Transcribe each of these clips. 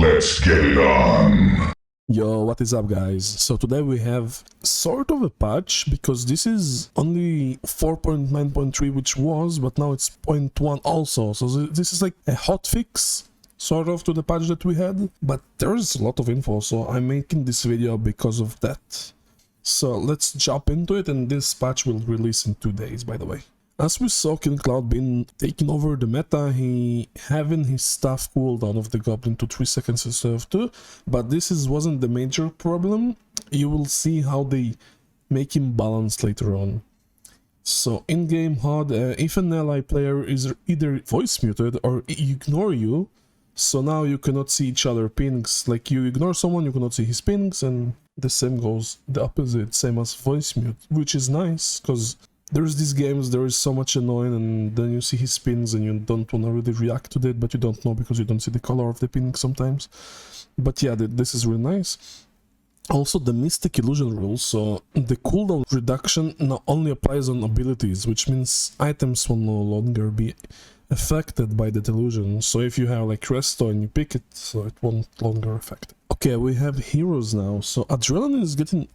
Let's get it on! Yo, what is up guys? So today we have sort of a patch, because this is only 4.9.3 which was, but now it's 0.1 also, so this is like a hotfix sort of to the patch that we had, but there's a lot of info, so I'm making this video because of that. So let's jump into it, and this patch will release in 2 days, by the way. As we saw King Cloud been taking over the meta, he having his staff cooldown of the goblin to 3 seconds instead of 2, but this wasn't the major problem. You will see how they make him balance later on. So in-game HOD, if an ally player is either voice muted or ignore you, so now you cannot see each other pings. Like you ignore someone, you cannot see his pings, and the same goes the opposite, same as voice mute, which is nice, because there's these games, there is so much annoying, and then you see his pings and you don't want to really react to it, but you don't know because you don't see the color of the ping sometimes. But yeah, this is really nice. Also the Mystic Illusion rule, so the cooldown reduction now only applies on abilities, which means items will no longer be affected by that illusion. So if you have like Resto and you pick it, so it won't longer affect it. Okay, we have heroes now. So Adrenaline is getting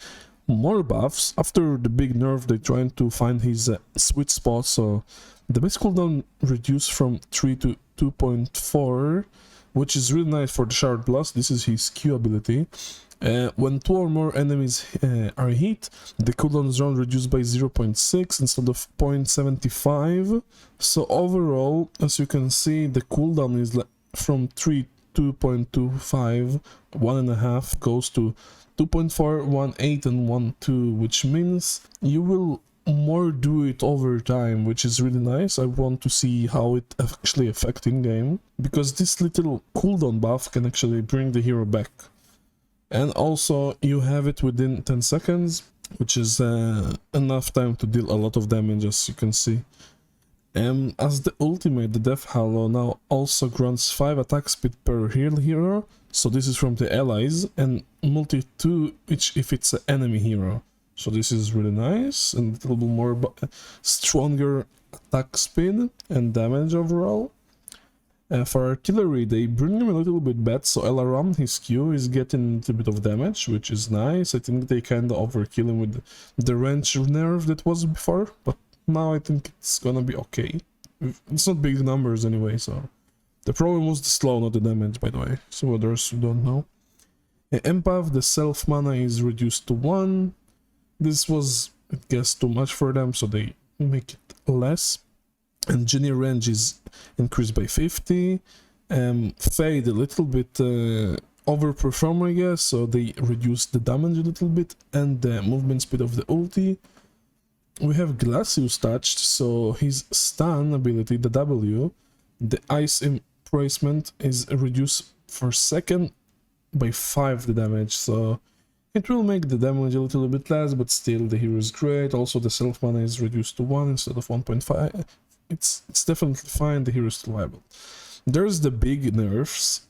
more buffs. After the big nerf, they're trying to find his sweet spot, so the base cooldown reduced from 3 to 2.4, which is really nice for the Shard Blast. This is his Q ability. When 2 or more enemies are hit, the cooldown is around reduced by 0.6 instead of 0.75. So overall, as you can see, the cooldown is from 3 2.25, 1.5 goes to 2.4, 1.8 and 1.2, which means you will more do it over time, which is really nice. I want to see how it actually affects in-game, because this little cooldown buff can actually bring the hero back. And also you have it within 10 seconds, which is enough time to deal a lot of damage, as you can see. As the ultimate, the Death Halo now also grants 5 attack speed per heal hero, so this is from the allies, and multi 2 each if it's an enemy hero. So this is really nice, and a little bit more stronger attack speed and damage overall. For artillery, they bring him a little bit back, so all around his Q is getting a little bit of damage, which is nice. I think they kinda overkill him with the range nerf that was before, but now I think it's gonna be okay. It's not big numbers anyway, so the problem was the slow, not the damage, by the way, so others who don't know. Empath, the self mana is reduced to 1. This was, I guess, too much for them, so they make it less. Engineer range is increased by 50. Fade a little bit overperform, I guess, so they reduce the damage a little bit and the movement speed of the ulti. We have Glacius touched, so his stun ability, the W, the ice embracement is reduced for second by 5 the damage, so it will make the damage a little bit less, but still the hero is great. Also the self mana is reduced to 1 instead of 1.5. It's definitely fine, the hero is still viable. There's the big nerfs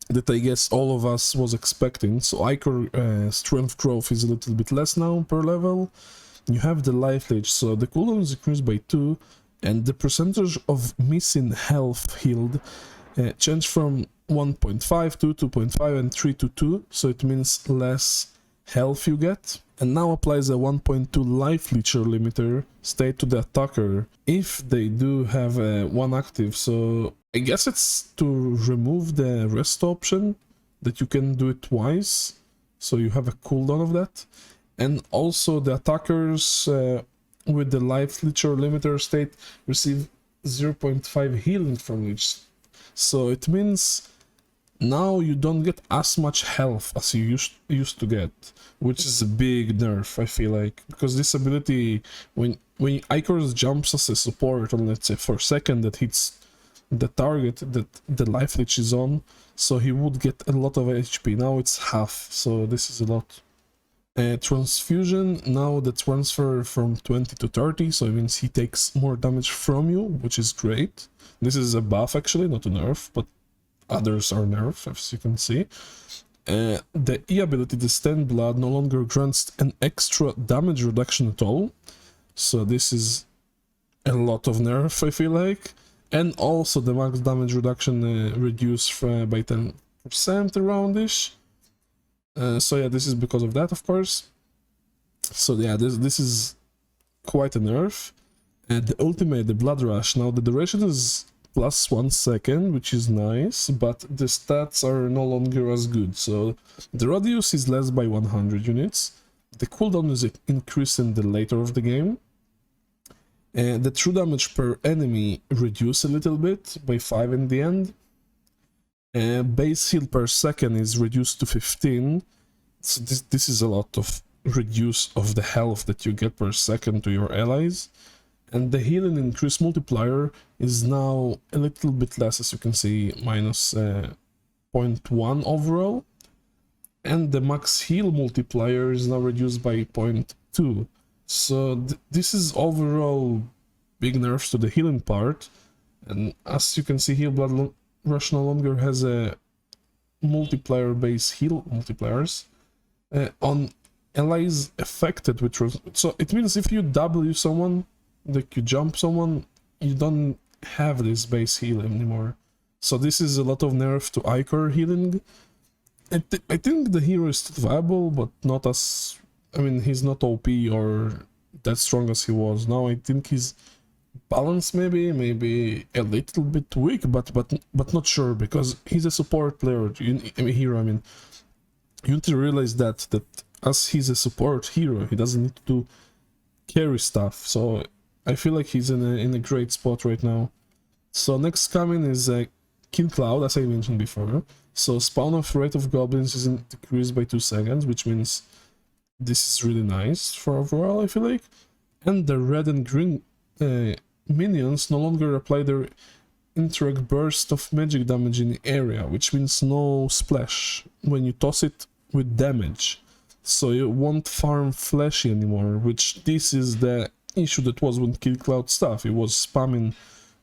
that I guess all of us was expecting. So Ichor strength growth is a little bit less now per level. You have the life leech, so the cooldown is increased by 2, and the percentage of missing health healed changed from 1.5 to 2.5 and 3 to 2, so it means less health you get. And now applies a 1.2 life leecher limiter state to the attacker if they do have one active. So I guess it's to remove the rest option, that you can do it twice, so you have a cooldown of that. And also the attackers with the life leecher limiter state receive 0.5 healing from each. So it means now you don't get as much health as you used to get, which is a big nerf, I feel like, because this ability, when Ichorus jumps as a support on, let's say, for a second, that hits the target that the life leech is on, so he would get a lot of HP. Now it's half, so this is a lot. Transfusion, now the transfer from 20 to 30, so it means he takes more damage from you, which is great. This is a buff actually, not a nerf, but others are nerfed, as you can see. The E ability, the Stand Blood, no longer grants an extra damage reduction at all, so this is a lot of nerf, I feel like. And also the max damage reduction reduced by 10% around-ish. So yeah, this is because of that, of course. So yeah, this is quite a nerf. And the ultimate, the Blood Rush, now the duration is plus 1 second, which is nice, but the stats are no longer as good. So the radius is less by 100 units, the cooldown is increased in the later of the game, and the true damage per enemy reduced a little bit by 5 in the end. Base heal per second is reduced to 15, so this is a lot of reduce of the health that you get per second to your allies. And the heal and increase multiplier is now a little bit less, as you can see, minus 0.1 overall. And the max heal multiplier is now reduced by 0.2. So this is overall big nerfs to the healing part. And as you can see here, Blood Rush no longer has a multiplier-based heal multipliers on allies affected with... So it means if you W someone, like you jump someone, you don't have this base heal anymore. So this is a lot of nerf to Icar healing. I think the hero is still viable, but not as... I mean, he's not OP or that strong as he was. Now I think he's balanced, maybe a little bit weak, but not sure, because he's a support player. Hero, I mean, you need to realize that as he's a support hero, he doesn't need to carry stuff. So I feel like he's in a great spot right now. So next coming is Kill Cloud, as I mentioned before. So spawn of rate of goblins is decreased by 2 seconds, which means this is really nice for overall, I feel like. And the red and green minions no longer apply their interact burst of magic damage in the area, which means no splash when you toss it with damage. So you won't farm flashy anymore, which this is the issue that was with Kill Cloud stuff. It was spamming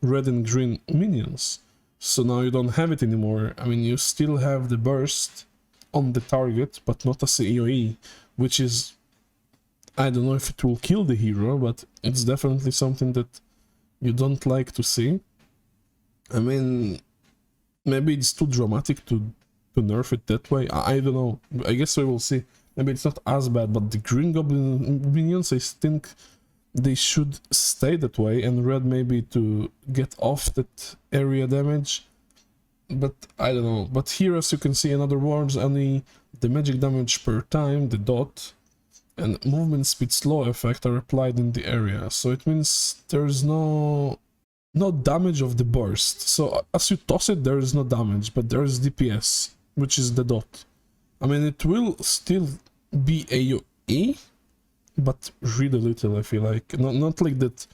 red and green minions. So now you don't have it anymore. I mean, you still have the burst on the target, but not as a AoE, which is... I don't know if it will kill the hero, but it's definitely something that you don't like to see. I mean, maybe it's too dramatic to nerf it that way. I don't know. I guess we will see. Maybe it's not as bad, but the green goblin minions, I think they should stay that way, and red maybe to get off that area damage. But I don't know. But here, as you can see, in other words, only the magic damage per time, the dot, and movement speed slow effect are applied in the area. So it means there's no damage of the burst. So as you toss it, there is no damage, but there is DPS, which is the dot. I mean, it will still be AoE, but really little, I feel like. Not like that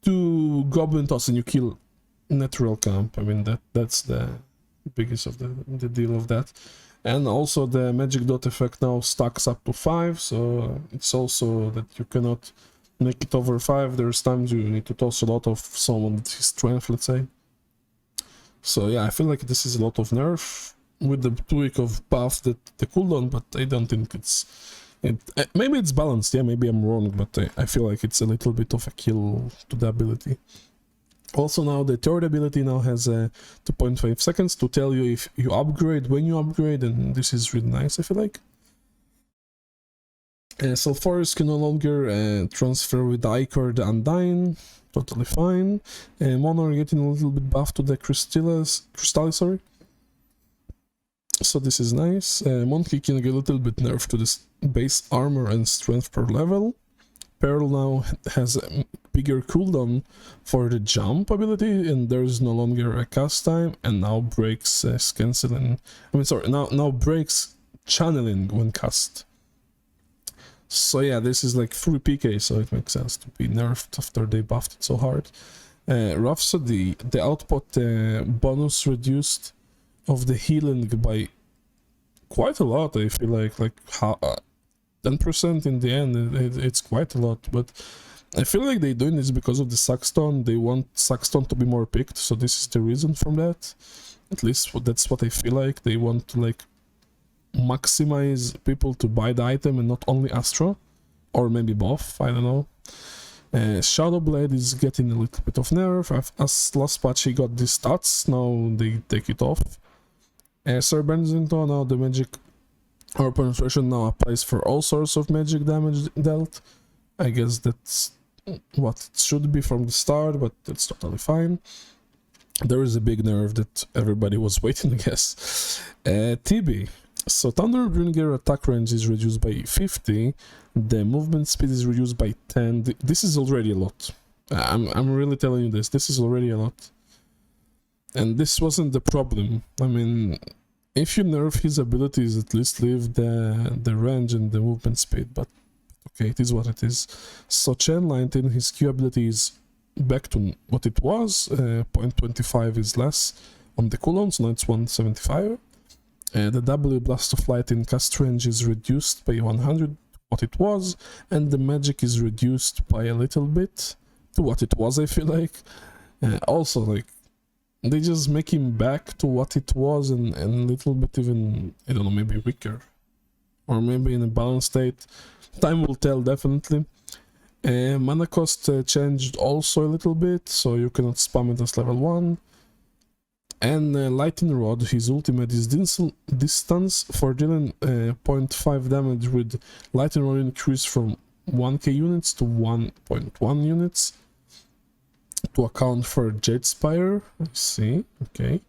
2 goblin toss and you kill natural camp. I mean, that's the biggest of the deal of that. And also the magic dot effect now stacks up to 5, so it's also that you cannot make it over 5. There's times you need to toss a lot of someone with his strength, let's say. So yeah, I feel like this is a lot of nerf with the tweak of buff that the cooldown, but I don't think it's... maybe it's balanced, yeah, maybe I'm wrong, but I feel like it's a little bit of a kill to the ability. Also now the third ability now has 2.5 seconds to tell you if you upgrade, when you upgrade, and this is really nice, I feel like. Sulfuris can no longer transfer with Icar the Undying, totally fine. Mono are getting a little bit buff to the Crystallis, sorry. So this is nice. Monkey can get a little bit nerfed to this base armor and strength per level. Pearl now has a bigger cooldown for the jump ability, and there is no longer a cast time, and now breaks canceling. I mean, sorry, now breaks channeling when cast. So yeah, this is like 3 PK, so it makes sense to be nerfed after they buffed it so hard. Rhapsody, the output bonus reduced of the healing by quite a lot, I feel like 10% in the end, it's quite a lot, but I feel like they're doing this because of the Saxton. They want Saxton to be more picked, so this is the reason from that. At least that's what I feel like. They want to like maximize people to buy the item and not only Astra, or maybe both, I don't know. Shadowblade is getting a little bit of nerf. As last patch he got these stats, now they take it off. Sir Benzington, now the magic or penetration now applies for all sorts of magic damage dealt. I guess that's what it should be from the start, but it's totally fine. There is a big nerf that everybody was waiting, I guess. TB. So Thunderbringer attack range is reduced by 50, the movement speed is reduced by 10. This is already a lot. I'm really telling you this is already a lot. And this wasn't the problem. I mean, if you nerf his abilities, at least leave the range and the movement speed, but okay, it is what it is. So Chain Lightning, his Q ability is back to what it was. 0.25 is less on the cooldown, so now it's 175. The W Blast of Lightning cast range is reduced by 100 what it was, and the magic is reduced by a little bit to what it was, I feel like. Also, like, they just make him back to what it was and a little bit even, I don't know, maybe weaker. Or maybe in a balanced state. Time will tell, definitely. Mana cost changed also a little bit, so you cannot spam it as level 1. And Lightning Rod, his ultimate is distance for dealing 0.5 damage with Lightning Rod increase from 1k units to 1.1 units to account for Jade Spire. I see, okay.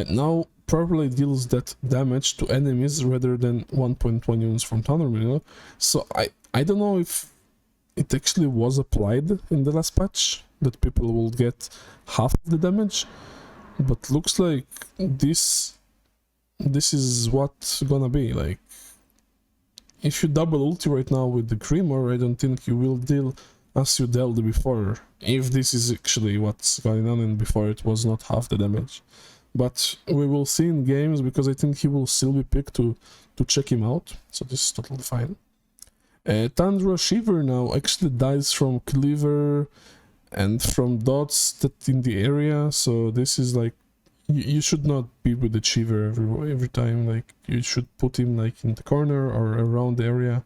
Now properly deals that damage to enemies rather than 1.1 units from Thunderbringer. So I don't know if it actually was applied in the last patch, that people will get half of the damage. But looks like this is what's gonna be. Like, if you double ulti right now with the Grimoire, I don't think you will deal as you dealt before. If this is actually what's going on, and before it was not half the damage. But we will see in games, because I think he will still be picked to check him out. So this is totally fine. Tundra Shiver now actually dies from Cleaver and from dots that in the area, so this is like, you should not be with the Shiver every time. Like, you should put him like in the corner or around the area,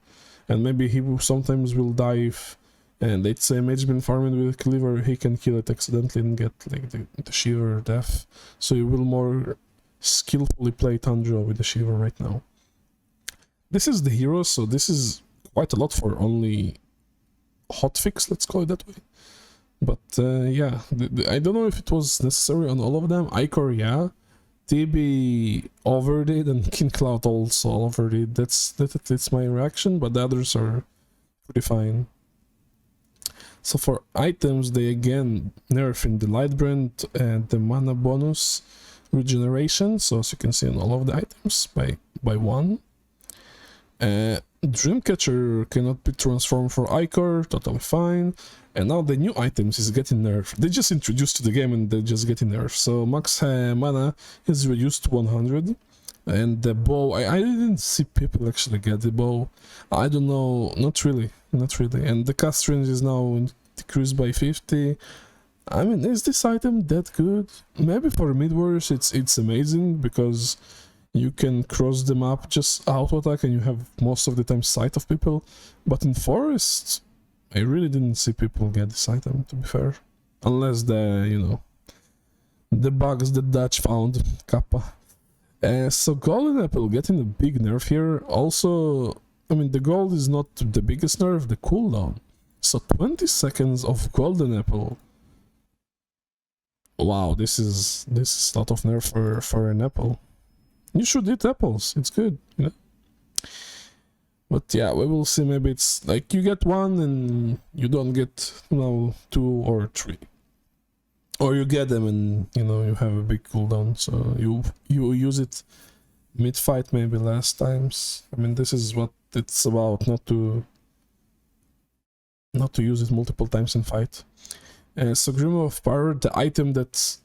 and maybe he will sometimes will die if, and let's say mage been farming with Cleaver, he can kill it accidentally and get like the Shiver death. So you will more skillfully play Tundra with the Shiver right now. This is the hero, so this is quite a lot for only hotfix, let's call it that way. But yeah, I don't know if it was necessary on all of them. Icor, yeah. TB overdid, and King Cloud also overdid. That's my reaction, but the others are pretty fine. So for items, they again nerf in the Lightbrand and the mana bonus regeneration. So as you can see on all of the items by 1. Dreamcatcher cannot be transformed for Icor, totally fine. And now the new items is getting nerfed. They just introduced to the game and they're just getting nerfed. So max mana is reduced to 100. And the bow, I didn't see people actually get the bow. I don't know, not really. And the cast range is now decreased by 50. I mean, is this item that good? Maybe for mid-wars it's amazing, because you can cross the map just auto-attack and you have most of the time sight of people. But in forests, I really didn't see people get this item, to be fair. Unless the bugs that Dutch found, Kappa. So Golden Apple getting a big nerf here. Also, I mean, the gold is not the biggest nerf, the cooldown. So 20 seconds of Golden Apple. Wow, this is a lot of nerf for an apple. You should eat apples, it's good, you know. But yeah, we will see. Maybe it's like you get one and you don't get, you know, 2 or 3. Or you get them and, you know, you have a big cooldown, so you use it mid-fight maybe last times. I mean, this is what it's about, not to use it multiple times in fight. So Grimoire of Power, the item that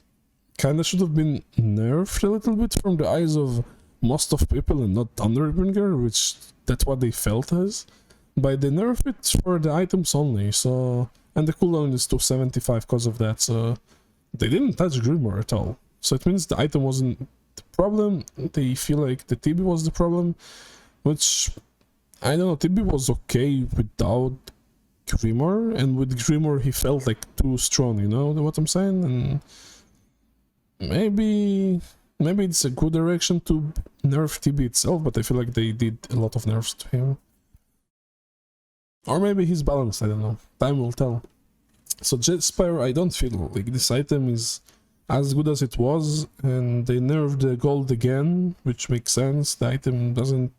kinda should have been nerfed a little bit from the eyes of most of people and not Thunderbringer, which that's what they felt as. But they nerfed it for the items only, so, and the cooldown is 275 because of that, so they didn't touch Grimoire at all. So it means the item wasn't the problem. They feel like the TB was the problem, which, I don't know, TB was okay without Grimoire, and with Grimoire he felt like too strong, you know what I'm saying? And maybe maybe it's a good direction to nerf TB itself, but I feel like they did a lot of nerfs to him. Or maybe he's balanced, I don't know. Time will tell. So Jet Spire, I don't feel like this item is as good as it was, and they nerfed the gold again, which makes sense. The item doesn't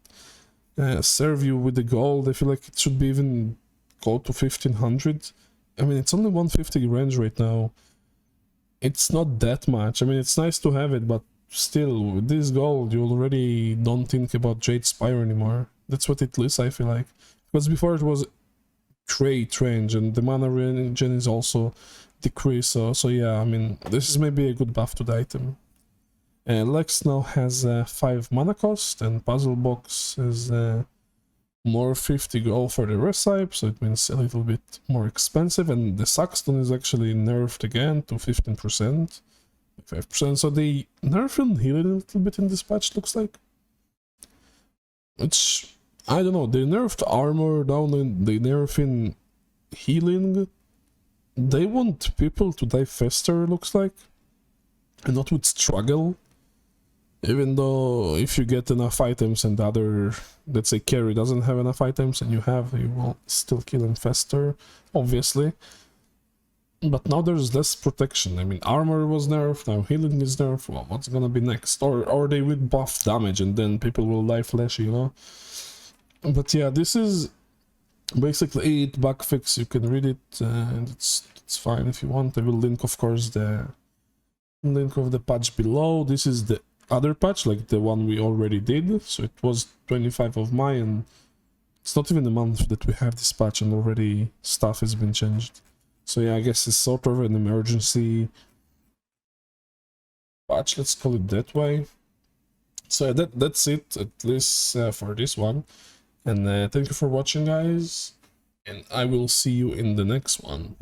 serve you with the gold. I feel like it should be even go to 1500. I mean, it's only 150 range right now. It's not that much. I mean, it's nice to have it, but still, with this gold, you already don't think about Jade Spire anymore. That's what it is, I feel like. Because before it was great range, and the mana regen is also decreased, so yeah, I mean, this is maybe a good buff to the item. Lex now has 5 mana cost, and Puzzle Box is more 50 gold for the recipe, so it means a little bit more expensive, and the Saxton is actually nerfed again to 15%, 5%, so they nerfed and healed a little bit in this patch, looks like. Which, I don't know, they nerfed armor down and they nerf in healing. They want people to die faster, looks like, and not with struggle. Even though if you get enough items and the other, let's say, carry doesn't have enough items and you will still kill him faster, obviously. But now there's less protection. I mean, armor was nerfed, now healing is nerfed. Well, what's gonna be next? Or they will buff damage and then people will die flashy, you know? But yeah, this is basically it, bug fix. You can read it, and it's fine if you want. I will link, of course, the link of the patch below. This is the other patch, like the one we already did. So it was 25 of May, and it's not even a month that we have this patch, and already stuff has been changed. So yeah, I guess it's sort of an emergency patch, let's call it that way. So yeah, that's it, at least for this one. And thank you for watching, guys, and I will see you in the next one.